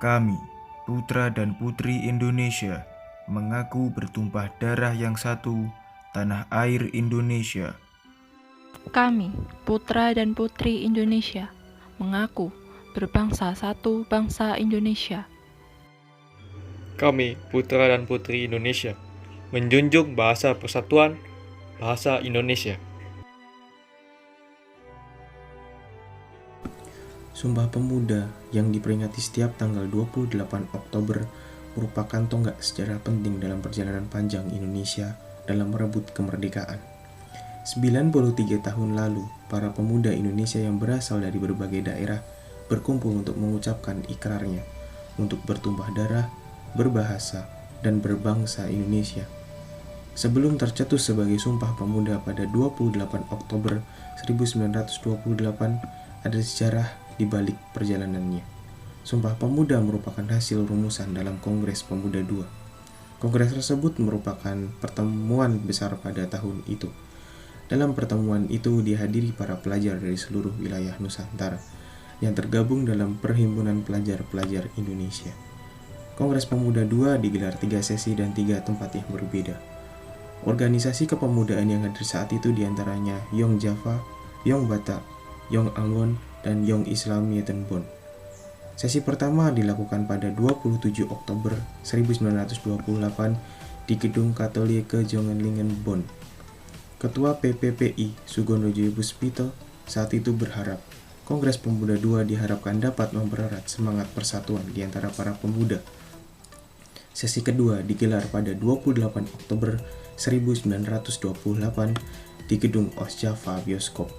Kami, putra dan putri Indonesia, mengaku bertumpah darah yang satu, tanah air Indonesia. Kami, putra dan putri Indonesia, mengaku berbangsa satu bangsa Indonesia. Kami, putra dan putri Indonesia, menjunjung bahasa persatuan, bahasa Indonesia. Sumpah Pemuda yang diperingati setiap tanggal 28 Oktober merupakan tonggak sejarah penting dalam perjalanan panjang Indonesia dalam merebut kemerdekaan. 93 tahun lalu, para pemuda Indonesia yang berasal dari berbagai daerah berkumpul untuk mengucapkan ikrarnya untuk bertumpah darah, berbahasa, dan berbangsa Indonesia. Sebelum tercetus sebagai Sumpah Pemuda pada 28 Oktober 1928, ada sejarah di balik perjalanannya. Sumpah Pemuda merupakan hasil rumusan dalam Kongres Pemuda II. Kongres tersebut merupakan pertemuan besar pada tahun itu. Dalam pertemuan itu dihadiri para pelajar dari seluruh wilayah Nusantara yang tergabung dalam Perhimpunan Pelajar-Pelajar Indonesia. Kongres Pemuda II digelar 3 sesi dan 3 tempat yang berbeda. Organisasi kepemudaan yang hadir saat itu diantaranya Yong Java, Yong Batak, Yong Ambon, dan Yong Islamiyeten Bond. Sesi pertama dilakukan pada 27 Oktober 1928 di Gedung Katolike Jongenlingen Bonn. Ketua PPPI Sugondo Joyo Puspito saat itu berharap Kongres Pemuda II diharapkan dapat mempererat semangat persatuan di antara para pemuda. Sesi kedua digelar pada 28 Oktober 1928 di Gedung Osjava Bioskop.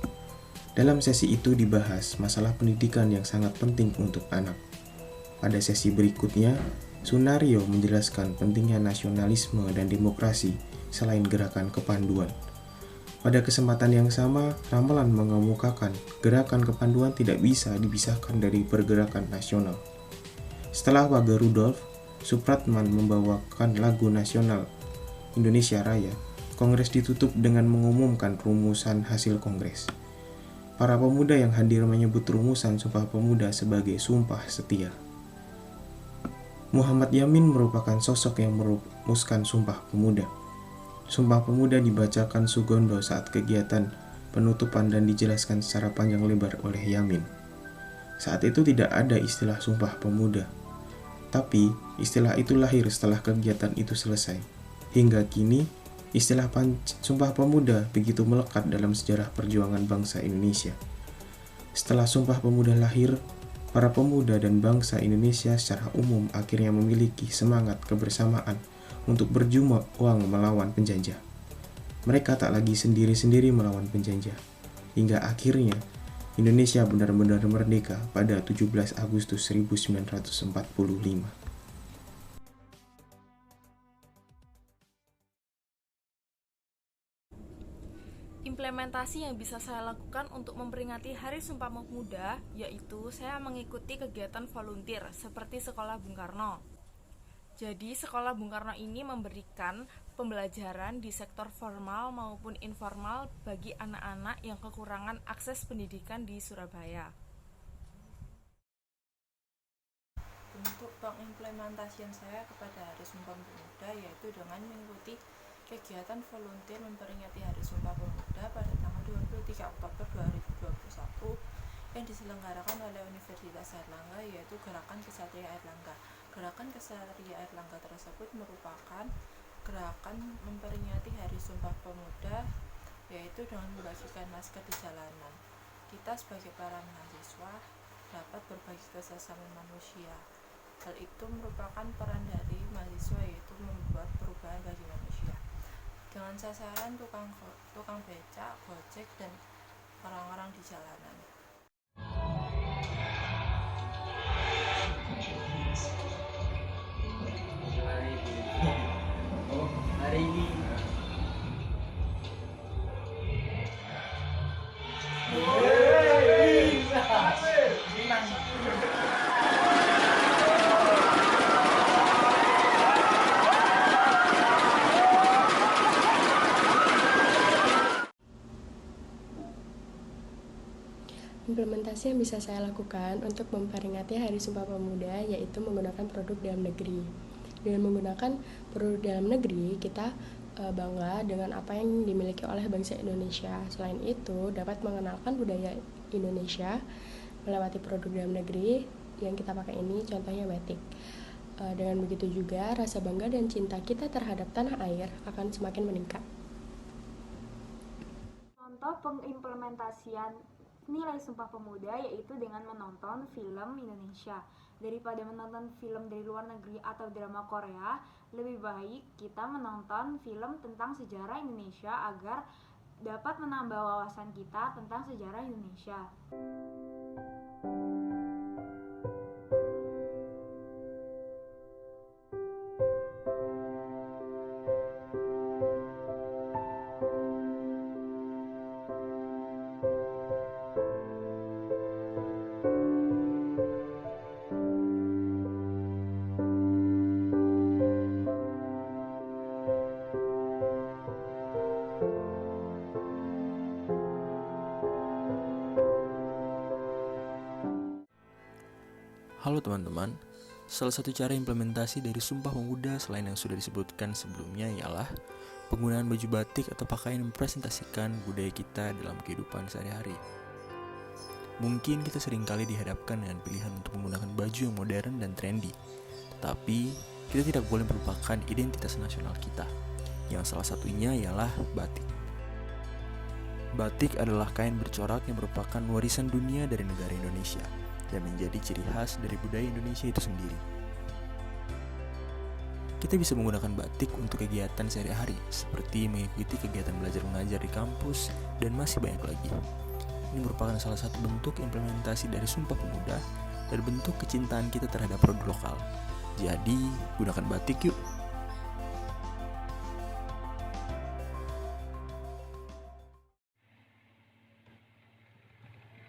Dalam sesi itu dibahas masalah pendidikan yang sangat penting untuk anak. Pada sesi berikutnya, Sunario menjelaskan pentingnya nasionalisme dan demokrasi selain gerakan kepanduan. Pada kesempatan yang sama, Ramelan mengemukakan gerakan kepanduan tidak bisa dipisahkan dari pergerakan nasional. Setelah Wage Rudolf Supratman membawakan lagu nasional Indonesia Raya, Kongres ditutup dengan mengumumkan rumusan hasil Kongres. Para pemuda yang hadir menyebut rumusan Sumpah Pemuda sebagai Sumpah Setia. Muhammad Yamin merupakan sosok yang merumuskan Sumpah Pemuda. Sumpah Pemuda dibacakan Sugondo saat kegiatan penutupan dan dijelaskan secara panjang lebar oleh Yamin. Saat itu tidak ada istilah Sumpah Pemuda, tapi istilah itu lahir setelah kegiatan itu selesai. Hingga kini, istilah Sumpah Pemuda begitu melekat dalam sejarah perjuangan bangsa Indonesia. Setelah Sumpah Pemuda lahir, para pemuda dan bangsa Indonesia secara umum akhirnya memiliki semangat kebersamaan untuk berjuang melawan penjajah. Mereka tak lagi sendiri-sendiri melawan penjajah. Hingga akhirnya, Indonesia benar-benar merdeka pada 17 Agustus 1945. Implementasi yang bisa saya lakukan untuk memperingati Hari Sumpah Pemuda yaitu saya mengikuti kegiatan volunteer seperti Sekolah Bung Karno. Jadi Sekolah Bung Karno ini memberikan pembelajaran di sektor formal maupun informal bagi anak-anak yang kekurangan akses pendidikan di Surabaya. Untuk pengimplementasian saya kepada Hari Sumpah Pemuda yaitu dengan mengikuti kegiatan volunteer memperingati Hari Sumpah Pemuda pada tanggal 23 Oktober 2021 yang diselenggarakan oleh Universitas Airlangga yaitu Gerakan Kesatria Airlangga. Gerakan Kesatria Airlangga tersebut merupakan gerakan memperingati Hari Sumpah Pemuda yaitu dengan membagikan masker di jalanan. Kita sebagai para mahasiswa dapat berbagi kesesama manusia. Hal itu merupakan peran dari mahasiswa yaitu membuat perubahan bagi manusia. Dengan sasaran tukang becak, gojek, dan orang-orang di jalanan. Hari ini Implementasi yang bisa saya lakukan untuk memperingati Hari Sumpah Pemuda yaitu menggunakan produk dalam negeri. Dengan menggunakan produk dalam negeri, kita bangga dengan apa yang dimiliki oleh bangsa Indonesia. Selain itu, dapat mengenalkan budaya Indonesia melewati produk dalam negeri yang kita pakai ini, contohnya batik. Dengan begitu juga, rasa bangga dan cinta kita terhadap tanah air akan semakin meningkat. Contoh pengimplementasian nilai Sumpah Pemuda yaitu dengan menonton film Indonesia. Daripada menonton film dari luar negeri atau drama Korea, lebih baik kita menonton film tentang sejarah Indonesia agar dapat menambah wawasan kita tentang sejarah Indonesia. Halo teman-teman, salah satu cara implementasi dari Sumpah Pemuda selain yang sudah disebutkan sebelumnya ialah penggunaan baju batik atau pakaian yang mempresentasikan budaya kita dalam kehidupan sehari-hari. Mungkin kita seringkali dihadapkan dengan pilihan untuk menggunakan baju yang modern dan trendy, tetapi kita tidak boleh melupakan identitas nasional kita, yang salah satunya ialah batik. Batik adalah kain bercorak yang merupakan warisan dunia dari negara Indonesia dan menjadi ciri khas dari budaya Indonesia itu sendiri. Kita bisa menggunakan batik untuk kegiatan sehari-hari, seperti mengikuti kegiatan belajar mengajar di kampus, dan masih banyak lagi. Ini merupakan salah satu bentuk implementasi dari Sumpah Pemuda dan bentuk kecintaan kita terhadap produk lokal. Jadi, gunakan batik yuk!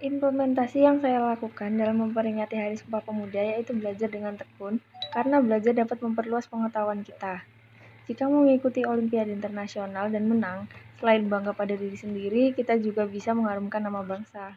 Implementasi yang saya lakukan dalam memperingati Hari Sumpah Pemuda yaitu belajar dengan tekun, karena belajar dapat memperluas pengetahuan kita. Jika mengikuti Olimpiade Internasional dan menang, selain bangga pada diri sendiri, kita juga bisa mengharumkan nama bangsa.